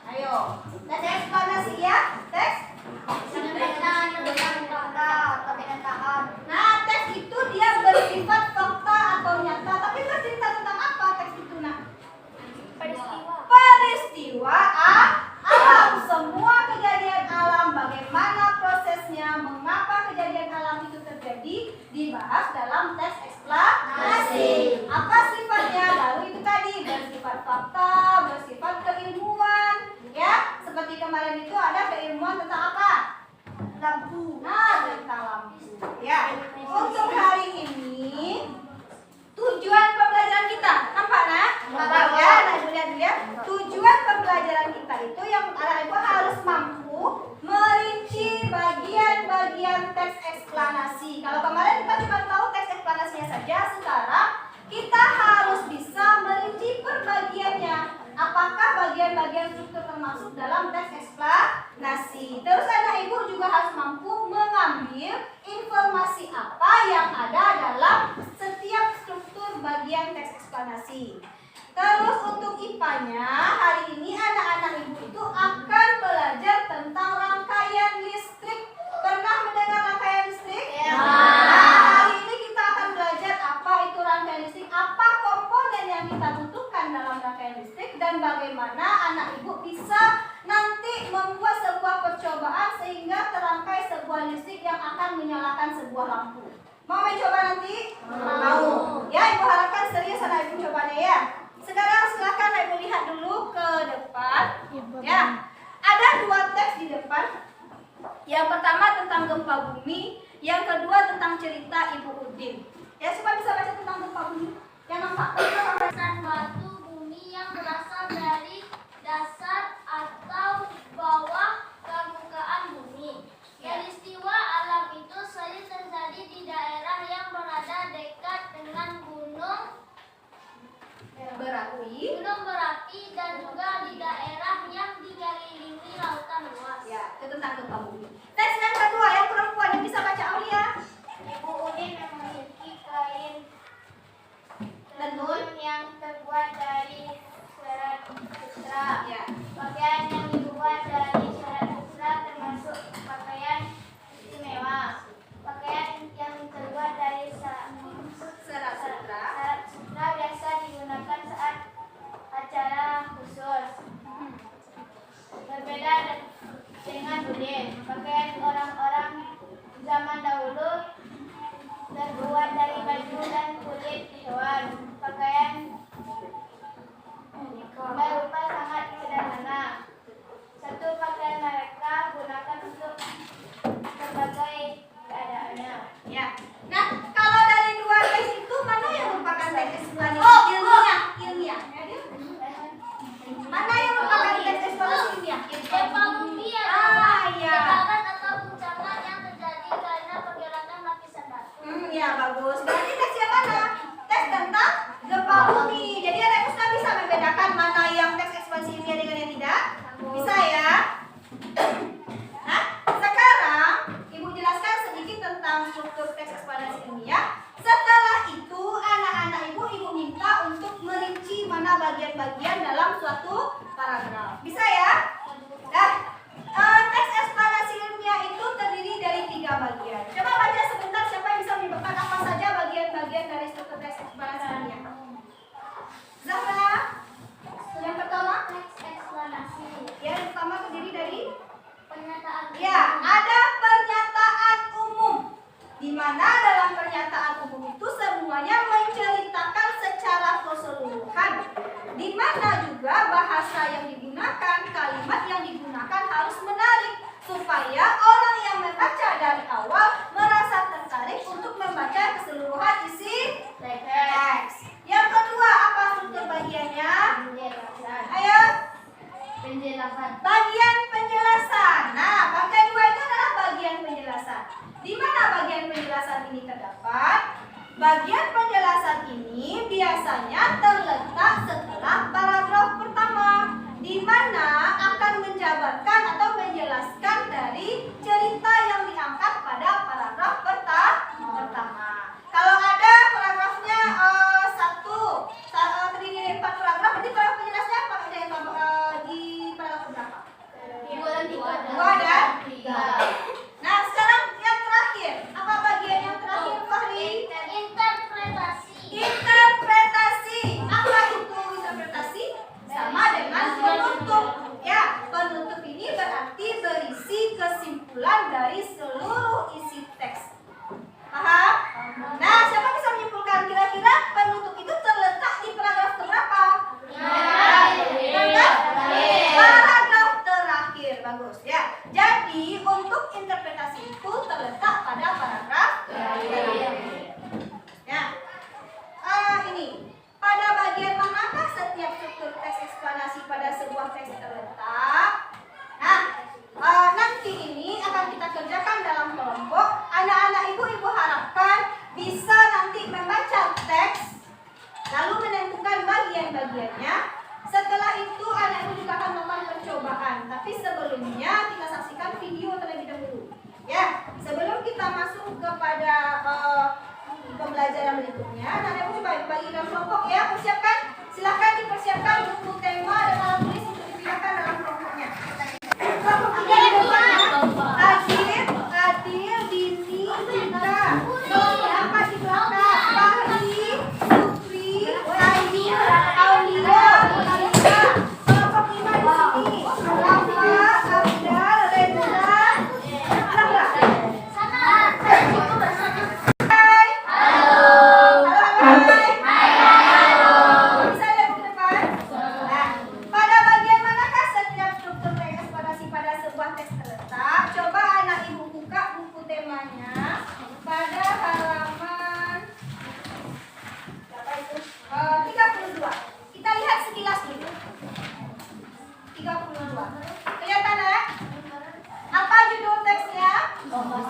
Ayo, teks eksplanasi ya. Teks dibahas dalam teks eksplanasi. Apa sifatnya? Lalu itu tadi bersifat fakta, bersifat keilmuan, ya. Seperti kemarin itu ada keilmuan tentang apa? Lampu. Nah, tentang lampu. Ya. Untuk hari ini tujuan pembelajaran kita, nampak nak? Nampak ya, nah lihat ya. Tujuan pembelajaran kita itu yang anak ibu harus mampu merinci bagian-bagian teks eksplanasi. Kalau kemarin kita cuma tahu teks eksplanasinya saja, sekarang kita harus bisa merinci perbagiannya. Apakah bagian-bagian struktur termasuk dalam teks eksplanasi? Terus anak ibu juga harus mampu mengambil informasi apa yang ada dalam setiap struktur bagian teks eksplanasi. Terus untuk IPA-nya, hari ini anak-anak ibu itu akan belajar tentang rangkaian listrik. Pernah mendengar rangkaian listrik? Ya. Nah, hari ini kita akan belajar apa itu rangkaian listrik, apa komponen yang kita butuhkan dalam rangkaian listrik, dan bagaimana anak ibu bisa nanti membuat sebuah percobaan sehingga terangkai sebuah listrik yang akan menyalakan sebuah lampu. Mau mencoba nanti? Mau. Ya, ibu harapkan serius anak ibu cobanya ya. Sekarang silakan ibu lihat dulu ke depan. Ya, ada dua teks di depan. Yang pertama tentang gempa bumi, yang kedua tentang cerita Ibu Udin. Ya, siapa bisa baca tentang gempa bumi? Yang nampak Batu bumi yang berasal dari dasar atau bawah permukaan bumi. Peristiwa alam itu sering terjadi di daerah yang berada dekat dengan gunung berapi dan juga di daerah yang dikelilingi lautan luas. Ya, itu tentang gempa bumi. Teks yang kedua yang perempuan yang bisa baca Aulia. Ibu Udin memiliki kain tenun yang terbuat dari serat sutra. Ya. Pakaian yang dibuat dari serat sutra termasuk pakaian istimewa. Pakaian yang terbuat dari serat sutra biasa digunakan saat acara khusus. Berbeda dengan Udin, pakaian orang-orang zaman dahulu terbuat dari baju dan kulit hewan. Pakaian berupa sangat sederhana. Satu pakaian mereka gunakan untuk berbagai keadaannya. Ya. Nah, kalau dari dua teks itu mana yang merupakan teks eksplanasi ilmiah? Mana yang merupakan teks eksplanasi ilmiah? Gempa bumi ya. getaran atau guncangan yang terjadi karena pergerakan lapisan batu. Ya, bagus. Berarti teks yang mana? Teks tentang gempa bumi. Jadi anak sudah bisa membedakan mana yang teks eksplanasi ilmiah dengan yang tidak? Bisa ya? Nah, sekarang Ibu jelaskan sedikit tentang struktur teks eksplanasi ilmiah. Setelah itu anak-anak ibu minta untuk merinci mana bagian-bagian dalam suatu paragraf. Bisa ya? Nah, teks eksplanasi ilmiah itu terdiri dari 3 bagian. Coba baca sebentar siapa yang bisa menyebutkan apa saja bagian-bagian dari struktur teks eksplanasi ilmiah. Zahra? Yang pertama? Teks eksplanasi. Yang pertama terdiri dari? Pernyataan. Ya, ada pernyataan umum. Di mana dalam pernyataan umum itu semuanya menceritakan secara keseluruhan. Di mana juga bahasa yang digunakan, kalimat yang digunakan harus menarik supaya orang yang membaca dari awal merasa tertarik untuk membaca keseluruhan isi teks. Yang kedua, apa struktur bagiannya? Ayo. Penjelasan. Bagian penjelasan. Nah, bagian 2 itu adalah bagian penjelasan. Di mana bagian penjelasan ini terdapat? Bagian penjelasan ini biasanya terletak setelah paragraf pertama, di mana akan menjabarkan atau menjelaskan dari cerita yang diangkat pada paragraf pertama. Kalau ada paragrafnya terdiri dari 4 paragraf, berarti paragraf penjelasnya apa? Di paragraf berapa? 2 dan 3. Nah, sekarang yang terakhir. Apa bagian yang terakhir, Fahri? Interpretasi. Interpretasi. Apa itu interpretasi? Sama dengan penutup. Ya, penutup ini berarti berisi kesimpulan dari seluruh isi teks. Paham? Nah, Jadi untuk interpretasi itu terletak pada paragraf ya. Ini pada bagian manakah setiap struktur teks eksplanasi pada sebuah teks terletak? Nah, nanti ini akan kita kerjakan dalam kelompok. Anak-anak ibu harapkan bisa nanti membaca teks lalu menentukan bagian-bagiannya. Setelah itu anak ibu juga akan melakukan percobaan. Tapi sebelumnya kita saksikan video terlebih dahulu. Ya, sebelum kita masuk kepada pembelajaran berikutnya, anak ibu coba bagi dalam kelompok ya. Persiapkan, silakan dipersiapkan buku tema dan alat tulis untuk dipindahkan dalam kelompoknya. Kelompok tiga di depannya. Adil, Dini, Cinta. Nomor 4 di belakang. Fahri, Supri, Ayu, Aulia, Alisa. Kelompok 5 di sini. Rafa, Abdal, Reza. Anak Hai. Bisa lihat ke depan? Nah, pada bagian manakah setiap struktur teks eksplorasi pada sebuah teks terletak? Coba anak ibu buka buku temanya pada halaman berapa itu? 32. Kita lihat sekilas dulu. 32. Kelihatan ya? Apa judul teksnya? Thomas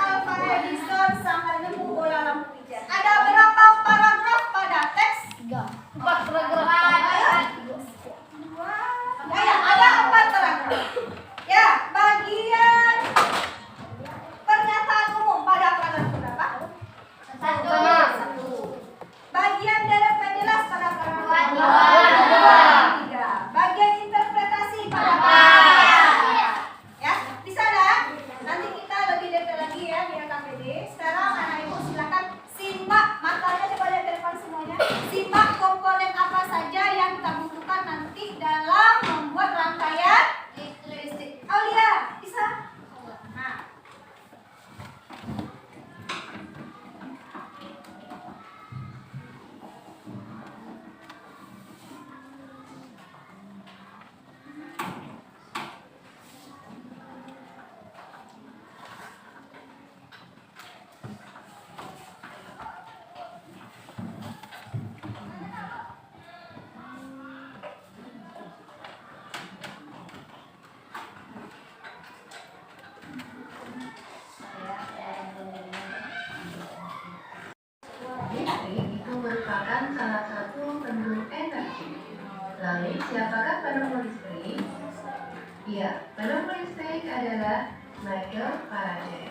Alva Edison sang penemu bola lampu pijar. Ada berapa paragraf pada teks? 4 paragraf. Ya, ada 4 paragraf. Ya, bagian pernyataan umum pada paragraf berapa? 1. Bagian deret penjelas pada paragraf 3. Bagian interpretasi pada paragraf. Ya, di sana nanti kita lebih detail lagi ya di KPD. Sekarang anak ibu silakan simak matanya, coba lihat ke depan semuanya. Simak komponen apa saja yang kita butuhkan nanti dalam membuat rangkaian listrik. Aulia, bisa? Nah. Listrik itu merupakan salah satu pendukung energi. Lalu, siapakah pendukung listrik? Ya, pendukung listrik adalah Michael Faraday.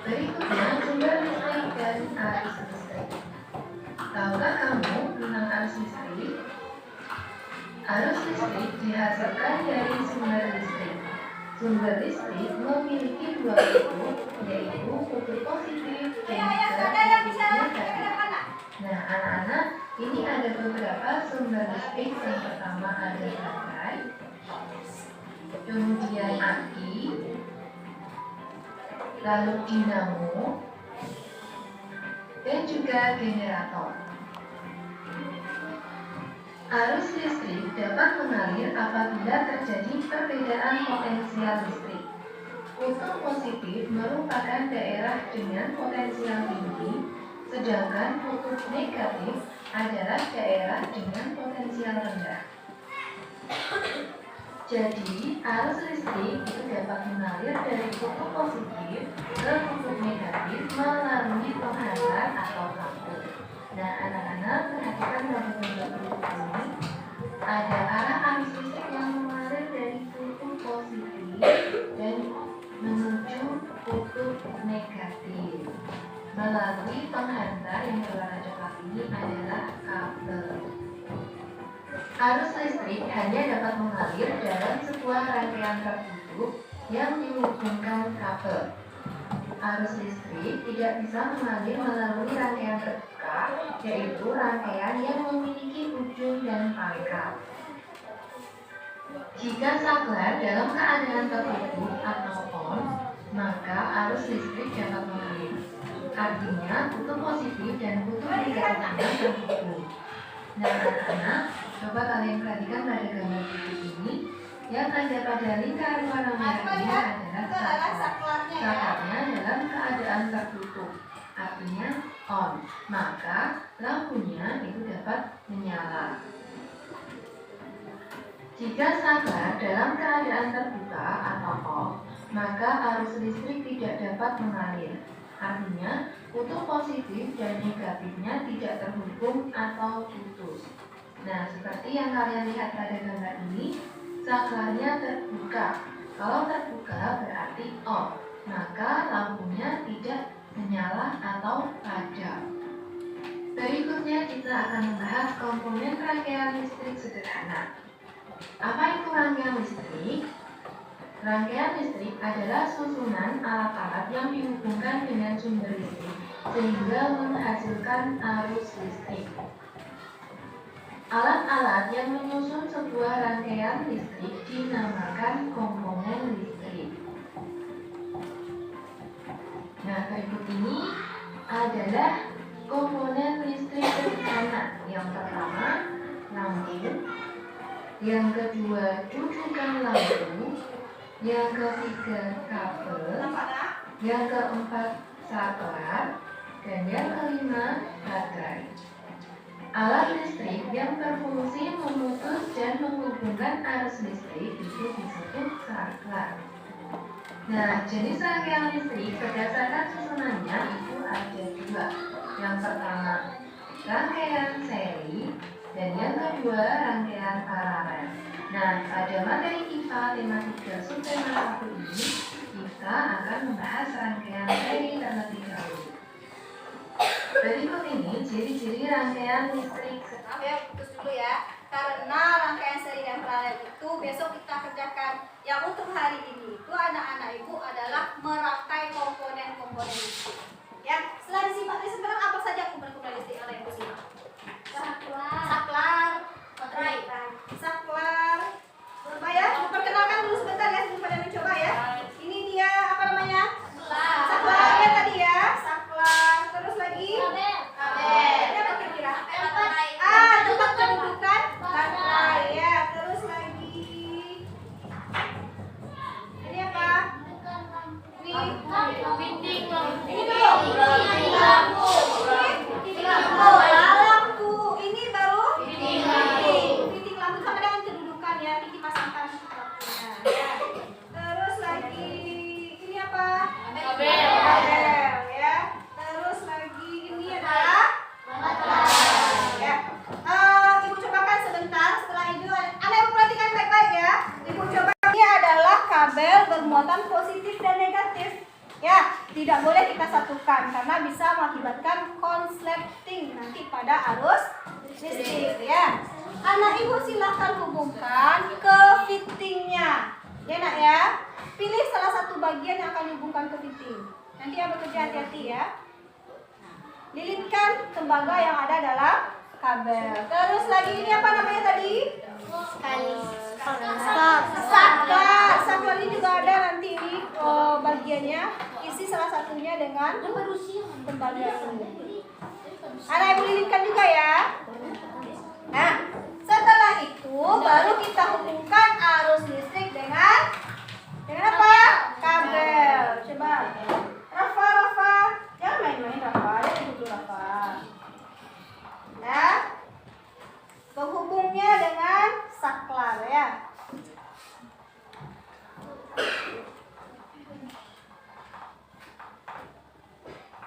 Berikutnya, sumber listrik dan arus listrik. Tahukah kamu tentang arus listrik? Arus listrik dihasilkan dari sumber listrik. Sumber listrik memiliki 2 kutub, yaitu kutub positif dan kutub negatif. Nah, anak-anak, ini ada beberapa sumber listrik. Yang pertama ada baterai, kemudian aki, lalu dinamo, dan juga generator. Arus listrik dapat mengalir apabila terjadi perbedaan potensial listrik. Kutub positif merupakan daerah dengan potensial tinggi, sedangkan kutub negatif adalah daerah dengan potensial rendah. Jadi, arus listrik itu dapat mengalir dari kutub positif ke kutub negatif melalui penghantar atau kabel. Nah, anak-anak perhatikan gambar berikut ini. Ada arah arus listrik yang mengalir dari kutub positif dan menuju kutub negatif melalui penghantar yang berwarna coklat ini adalah kabel. Arus listrik hanya dapat mengalir dalam sebuah rangkaian tertutup yang dihubungkan kabel. Arus listrik tidak bisa mengalir melalui rangkaian terbuka, yaitu rangkaian yang memiliki ujung dan pangkal. Jika saklar dalam keadaan tertutup atau on, maka arus listrik dapat mengalir. Artinya kutub positif dan kutub negatifnya terhubung. Nah, anak-anak, Coba kalian perhatikan pada gambar berikut ini. Yang ada pada lingkaran warna merah ini adalah saklar. Saklarnya dalam keadaan tertutup, artinya on. Maka lampunya itu dapat menyala. Jika saklar dalam keadaan terbuka atau off, maka arus listrik tidak dapat mengalir. Artinya, kutub positif dan negatifnya tidak terhubung atau putus. Nah, seperti yang kalian lihat pada gambar ini, saklarnya terbuka. Kalau terbuka berarti off, maka lampunya tidak menyala atau padam. Berikutnya kita akan membahas komponen rangkaian listrik sederhana. Apa itu rangkaian listrik? Rangkaian listrik adalah susunan alat-alat yang dihubungkan dengan sumber listrik sehingga menghasilkan arus listrik. Alat-alat yang menyusun sebuah rangkaian listrik dinamakan komponen listrik. Nah, berikut ini adalah komponen listrik sederhana. Yang pertama, lampu. Yang kedua, rujukan lampu. Yang ketiga, kabel. Yang keempat, saklar. Dan yang kelima, baterai. Alat listrik yang berfungsi memutus dan menghubungkan arus listrik itu disebut saklar. Nah, jenis rangkaian listrik berdasarkan susunannya itu ada dua. Yang pertama, rangkaian seri, dan yang kedua, rangkaian paralel. Nah, pada materi IPA tema 3 subtema 1 ini, kita akan membahas rangkaian seri terlebih dahulu. Berikut ini ciri-ciri rangkaian listrik. Maaf ya, putus dulu ya. Karena rangkaian seri dan paralel itu besok kita kerjakan. Yang untuk hari ini itu anak-anak ibu adalah merangkai komponen-komponen listrik. Ya, setelah disimak dari sekarang apa saja komponen-komponen listrik yang ibu simak? Saklar, baterai, saklar. Coba ya, perkenalkan dulu sebentar ya sebelum pada mencoba ya. Ini dia apa namanya? Saklarnya tadi ya, saklar. Terus lagi? Kabel. Ini apa kira-kira? Tempat kedudukan baterai ya. Terus lagi? Ini apa? Ini Dinding ini dulu. Lampu. Lampu. Ini baru? Dinding lampu sama dengan kedudukan ya. Ini dipasangkan lampunya. Ya. Terus lagi ini apa? Kabel ya. Terus lagi ini adalah baterai ya. Ibu cobakan sebentar setelah itu Anda perhatikan baik-baik ya. Ibu coba ini adalah kabel bermuatan positif dan negatif. Ya, tidak boleh kita satukan karena bisa mengakibatkan konsleting nanti pada arus listrik ya. Anak ibu silahkan hubungkan ke fittingnya. Ya nak ya. Pilih salah satu bagian yang akan dihubungkan ke fitting. Nanti yang bekerja hati-hati ya. Lilitkan tembaga yang ada dalam kabel. Terus lagi ini apa namanya tadi? Saklar. Saklar ini juga ada nanti ini bagiannya. Isi salah satunya dengan tembaga ini. Anak ibu lilitkan juga ya. Nah, setelah itu baru kita hubungkan arus listrik dengan apa? Kabel. Coba. Rafa. Jangan main-main Rafa. Jangan dulu Rafa. Nah, penghubungnya dengan saklar ya.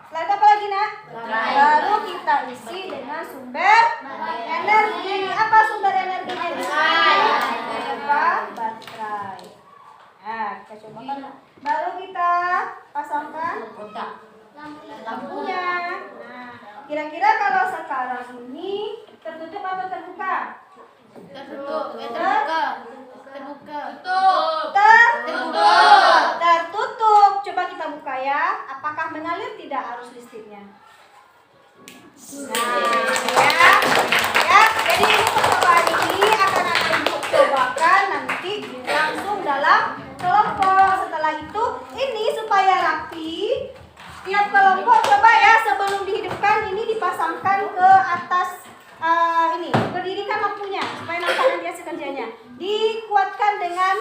Setelah itu apa lagi nak? Baru kita isi dengan sumber energi. Apa sumber energinya? Baterai. Nah, kita coba kan. Baru kita pasangkan lampunya. Nah, kira-kira kalau sekarang ini tertutup atau terbuka? Tertutup. Coba kita buka ya. Apakah mengalir tidak arus listriknya? Nah, ya. Jadi ini percobaan ini akan ibu cobakan nanti langsung dalam kelompok. Setelah itu ini supaya rapi. Tiap kelompok coba ya sebelum dihidupkan ini dipasangkan ke atas ini. Berdirikan lampunya. kerjanya. Dikuatkan dengan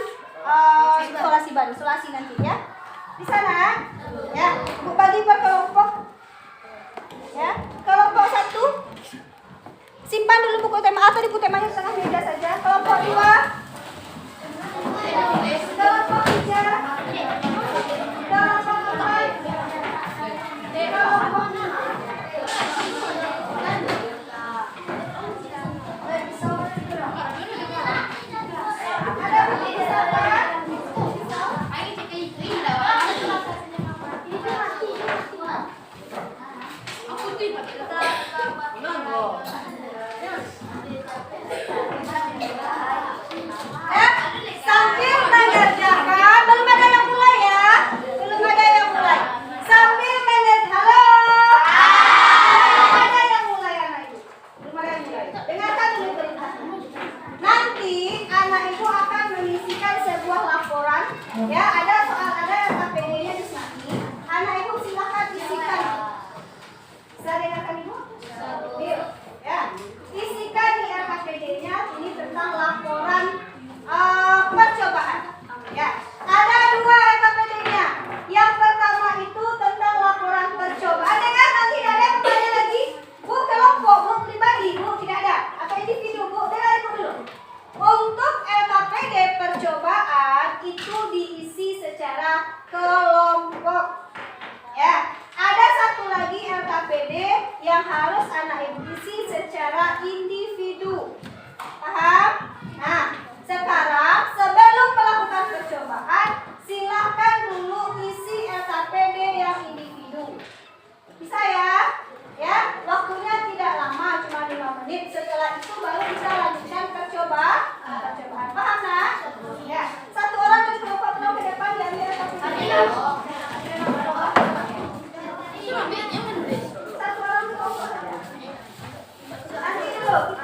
solasi nanti ya. Di sana ya, Bu bagi per kelompok. Ya, kelompok 1 simpan dulu buku tema atau di buku temanya di tengah meja saja. Kelompok 2, kelompok 3, kelompok 4, kelompok 5. Ada buku di sana? Sambil mengerjakan, belum ada yang mulai ya, belum ada yang mulai. Sambil mengerjakan, halo, belum ada yang mulai anak ibu, belum ada yang mulai. Dengarkan dulu perintahnya. Nanti anak ibu akan mengisikan sebuah laporan, ya ada soal ada KPD-nya di sini. Anak ibu silakan isikan. Bisa dengarkan ibu? Yuk, ya, isikan di KPD-nya ini tentang laporan percobaan. Ya, ada 2 KPD-nya. Yang pertama itu tentang laporan percobaan. Dengar nanti ada kembali lagi. Bu kelompok, bu pribadi, bu tidak ada. Atau individu, bu dengar itu dulu. Untuk LKPD percobaan itu diisi secara kelompok. Ya, ada satu lagi LKPD yang harus anak ibu isi secara individu. Paham? Nah, sekarang sebelum melakukan percobaan, silakan dulu isi LKPD yang individu. Bisa ya? Ya, waktunya tidak lama, cuma 5 menit. Setelah itu baru bisa lanjutkan percobaan. Paham nak? Ya, satu orang dari kelompok ke depan diambil LKPD. Satu orang kelompok saja. Nanti dulu.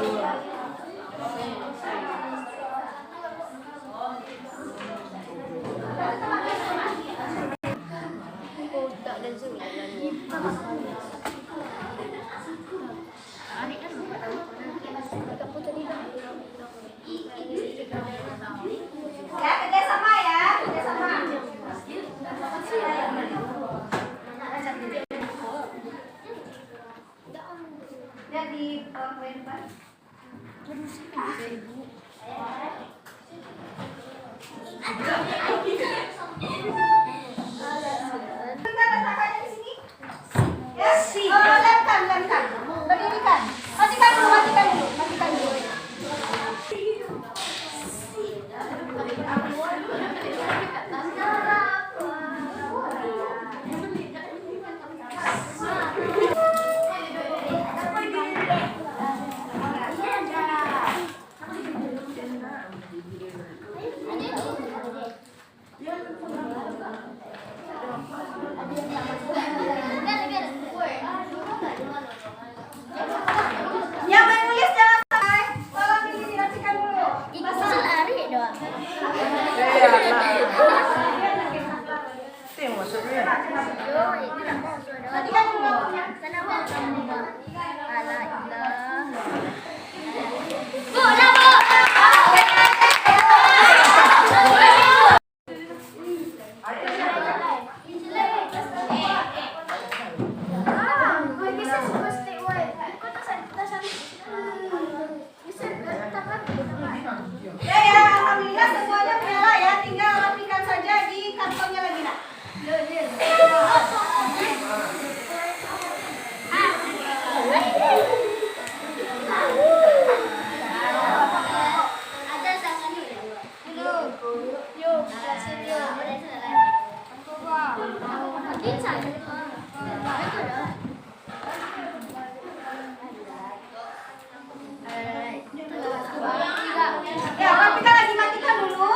Ya, kerjasama ya, kerjasama. Lihat di PowerPoint Pak. Kita letakkannya di sini. Ya, lemkan. Berdirikan. Matikan dulu. Yang menulis jangan sampai. Tolong dirapikan dulu. Matikan dulu. Ya, alhamdulillah semuanya menyala ya. Tinggal rapikan saja di kantongnya lagi nak. Ya, rapikan lagi, matikan dulu.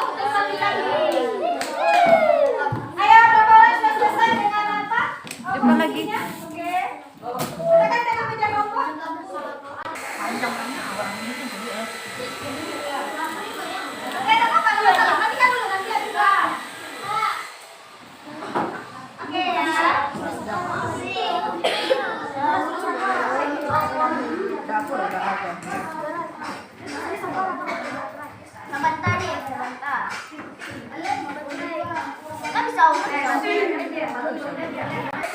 Ayo, berapa orang sudah selesai dengan apa? Depan lagi. Oke. Tekan dengan meja kelompok. Oke, tak apa, nggak masalah. Matikan dulu, nanti ada juga. Oke ya. Dapur udah ada.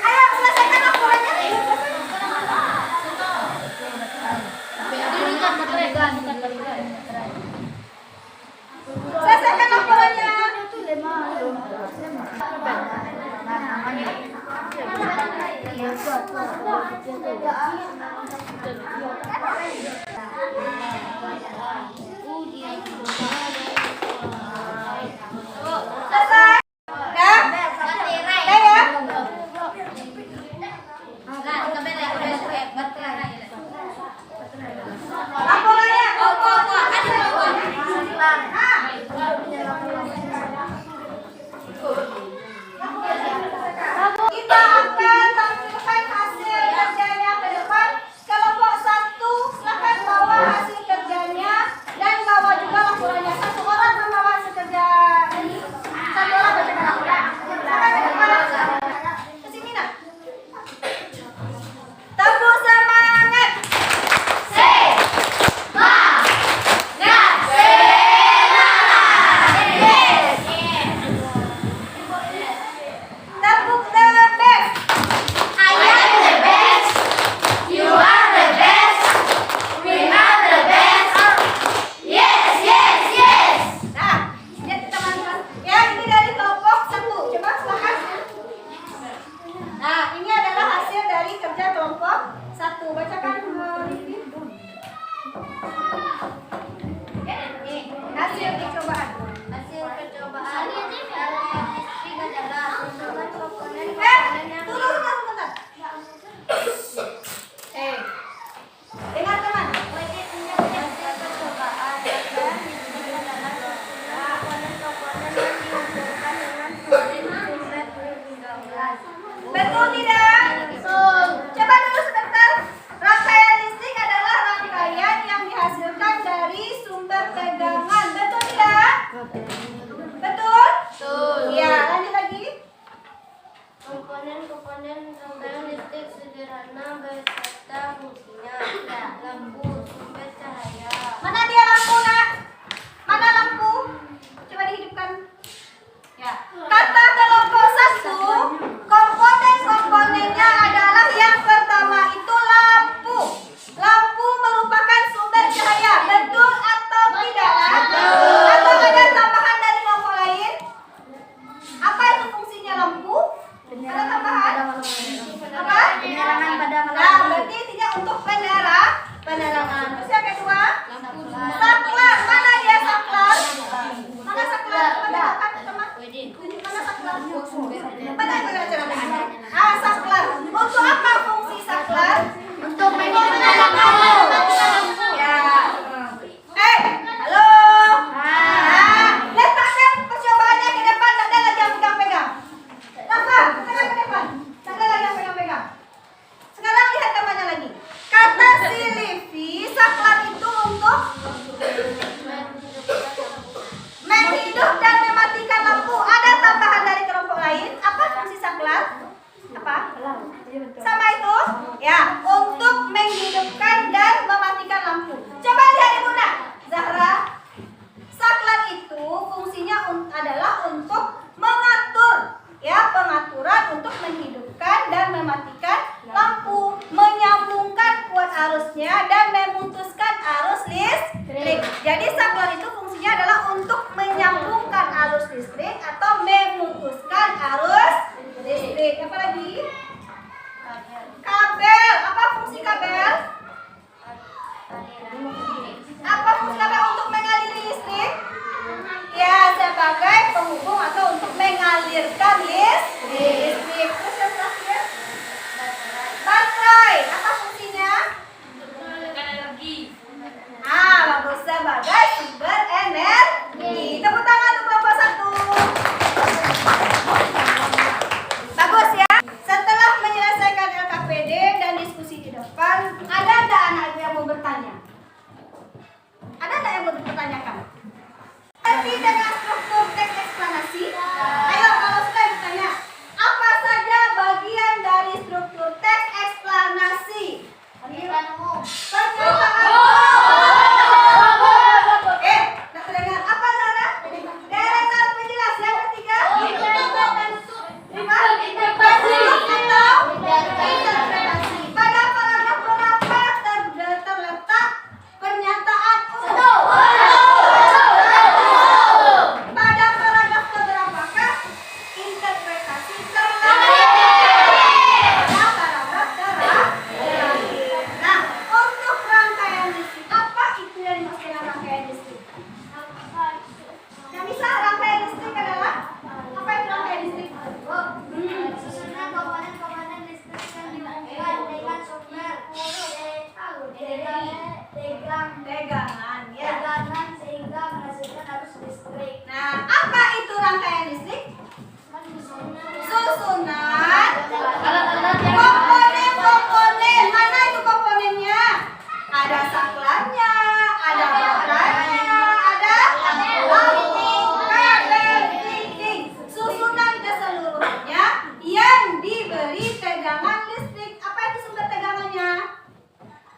Ayo, selesaikan laporannya. Selesaikan laporannya. Selesai. Udah ya? Laporannya. Kita akan tampilkan hasil kerjanya ke depan. Kelompok 1 silakan bawa hasil Jadi saklar itu fungsinya adalah untuk menyambungkan arus listrik atau memutuskan arus listrik. Apa lagi? Kabel. Apa fungsi kabel? Apa fungsi kabel untuk mengaliri listrik? Ya, sebagai penghubung atau untuk mengalirkan listrik. Terus yang terakhir, baterai. Apa fungsinya? Bagus, sebagai sumber energi. Tepuk tangan untuk kelompok 1. Bagus ya. Setelah menyelesaikan LKPD dan diskusi di depan, ada nggak anak ibu yang mau bertanya? Ada nggak yang mau dipertanyakan? Nanti dengan struktur teks eksplanasi. Ayo kalau sudah bertanya, apa saja bagian dari struktur teks eksplanasi? Pernyataan umum. Tak terdengar. Apa Zara? Deretan penjelas. Yang ketiga? Interpretasi. Pada paragraf berapa terletak pernyataan umum? Pada paragraf keberapakah interpretasi terletak? Pada paragraf terakhir. Nah, untuk rangkaian listrik, apa itu yang dimaksud dengan rangkaian listrik? Yang bisa rangkaian listrik adalah apa itu rangkaian listrik? Susunan komponen-komponen listrik yang dihubungkan dengan sumber Tegangan, ya. tegangan sehingga menghasilkan arus listrik. Nah, apa itu rangkaian listrik? Susunan komponen. Mana itu komponennya? Ada saklarnya, ada baterainya, ada kabel titik. Susunan keseluruhannya yang diberi tegangan listrik. Apa itu sumber tegangannya?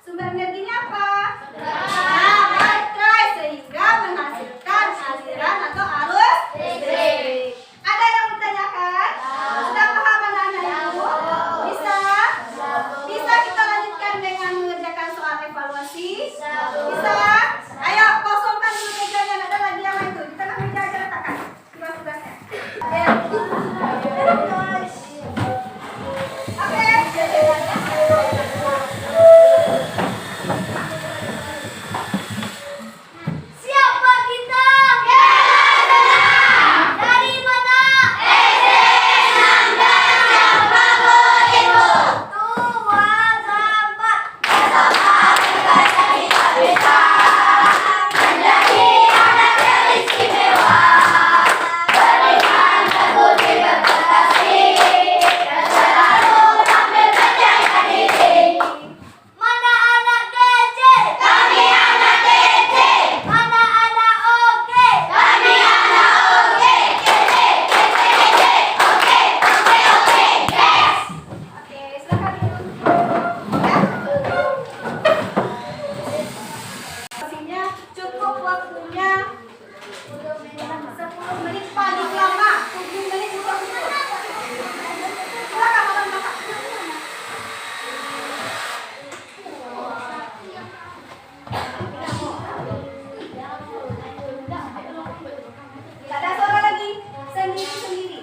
Sumber energinya apa? Nah, baterai sehingga menghasilkan aliran atau arus listrik. Ada yang bertanyakan? Sudah paham anak-anak ibu? Bisa? Bisa kita lanjutkan dengan mengerjakan soal evaluasi? Bisa? Ayo kosongkan dulu mejanya, ada lagi yang lain tuh. Di tengah meja aja letakkan tugas-tugasnya. Siapa kita? Dari mana? Tua Zambat. Mana anak kece? Kami anak kece. Mana anak oke? Kami anak oke. Kece, kece, kece. Oke, oke, oke. Yes. Oke, silakan duduk. Ya. Pastinya cukup waktunya 10 menit paling lama 7 menit untuk itu. Silakan makan-makan. Tidak ada suara lagi, sendiri-sendiri.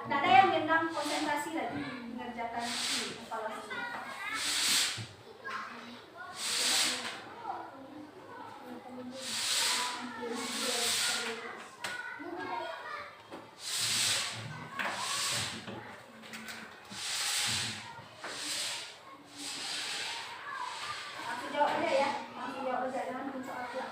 Tidak ada yang gendang konsentrasi lagi mengerjakan evaluasi. Langsung jawab aja ya. Langsung jawab aja, jangan bikin soal pula.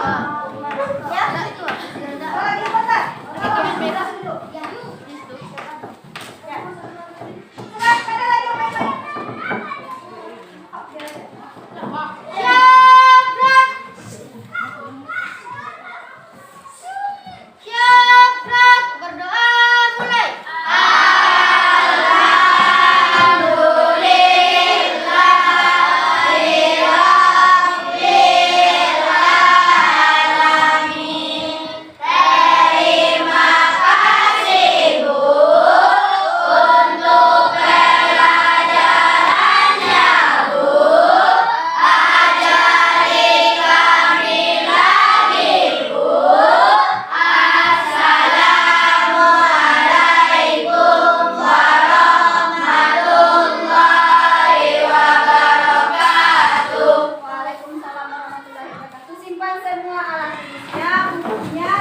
Ya. Kalau lagi bentar. Beres dulu. Ya. Ya. Sekarang ada lagi yang main-main. Waalaikumsalam warahmatullahi wabarakatuh. Simpan semua alat tulisnya, bukunya,